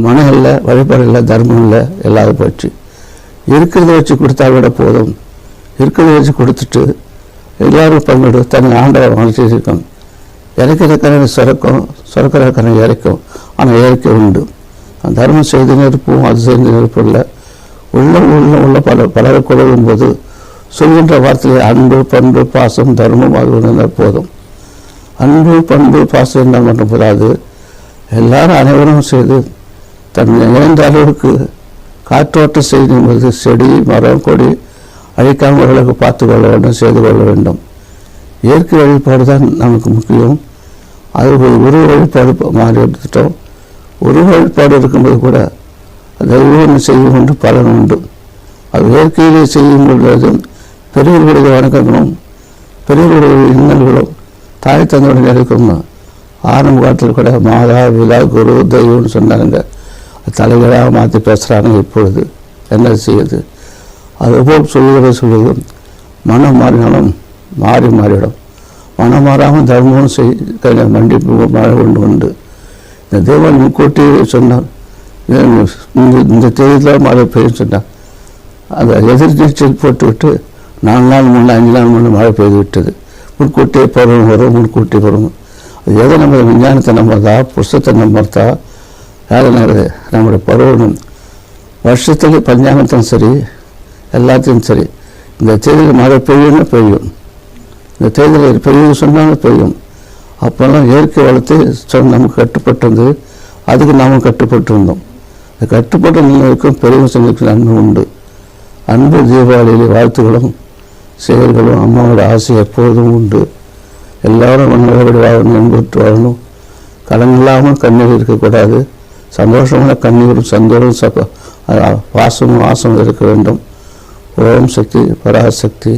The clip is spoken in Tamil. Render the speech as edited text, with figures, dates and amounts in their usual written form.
மனம் இல்லை, வழிபாடு இல்லை, தர்மம் இல்லை, எல்லாரும் போச்சு. இருக்கிறத வச்சு கொடுத்தா விட போதும். இருக்கிறத வச்சு கொடுத்துட்டு எல்லோரும் பங்கிடு தன்னை ஆண்டவர் மனசிருக்கும். இறக்கிற கரை சுரக்கிற கரை இறைக்கும். ஆனால் இயற்கை உண்டு. தர்மம் செய்து நெருப்பும் அது செய்து நெருப்பு இல்லை. உள்ள பலரை கொள்ளும் போது சொல்கின்ற வார்த்தையில் அன்பு, பண்பு, பாசம், தர்மம் அது இருந்தால் போதும். அன்பு, பண்பு, பாசம் இருந்தால் மட்டும் போதாது. எல்லாரும் அனைவரும் செய்து தன் இணைந்த அளவுக்கு காற்றோட்ட செய்யும்போது செடி, மரம், கொடி அழிக்காமல்களுக்கு பார்த்து கொள்ள வேண்டும், செய்து கொள்ள வேண்டும். இயற்கை வழிபாடு தான் நமக்கு முக்கியம். அது உருவ வழிபாடு மாறி எடுத்துட்டோம். உருவ வழிபாடு இருக்கும்போது கூட தெய்வம் செய்யும் கொண்டு பலன் உண்டு. அது இயற்கையிலே செய்யும் பொழுது பெரியவர்களுடைய வணக்கங்களும் பெரியவர்களுடைய இன்னல்களும் தாய் தந்தையுடன் இருக்கணும்னா ஆரம்ப காலத்தில் கூட மாதா, விழா, குரு, தெய்வம்னு சொன்னாங்க. தலைகளாக மாற்றி பேசுகிறாங்க. இப்பொழுது என்ன செய்யுது? அதுபோல் சொல்வது மனம் மாறினாலும் மாறிடும். மனம் மாறாமல் தர்மம் செய்ய மண்டிப்பு மழை கொண்டு உண்டு. இந்த தேவன் முன்கூட்டி சொன்னார், இந்த தேதியில் மழை பெய்யும் சொன்னார். அதை எதிர்நீச்சல் போட்டுவிட்டு 4 நாள் முன்னே 5 நாள் முன்னே மழை பெய்து விட்டது. முன்கூட்டியே பருவம் வரும், முன்கூட்டி வரும். அது எதை நம்ம விஞ்ஞானத்தை நம்புறதா, புஸ்தத்தை நம்புறதா, வேலை நம்முடைய பருவம் வருஷத்துக்கு பஞ்சாங்கத்தையும் சரி, எல்லாத்தையும் சரி. இந்த தேதியில் மழை பெய்யும்னா பெய்யும், இந்த தேதியில் பெய்யும் சொன்னாலும் பெய்யும். அப்போல்லாம் இயற்கை வளர்த்து நமக்கு கட்டுப்பட்டு அதுக்கு நாம் கட்டுப்பட்டு இருந்தோம். இந்த கட்டுப்பட்டு நிலைக்கும் பெரிய சொன்னதுக்கு நன்மை உண்டு. அன்பு தீபாவளியில் வாழ்த்துக்களும் செயல்களும் அம்மாவோட ஆசை எப்போதும் உண்டு. எல்லாரும் மன்னோடு வாழணும், என்பட்டு வாழணும். கலங்கில்லாமல் கண்ணீர் இருக்கக்கூடாது. சந்தோஷமான கண்ணீரும் சந்தோஷம் பாசமும் ஆசமும் இருக்க வேண்டும். ஓம் சக்தி, பராசக்தி.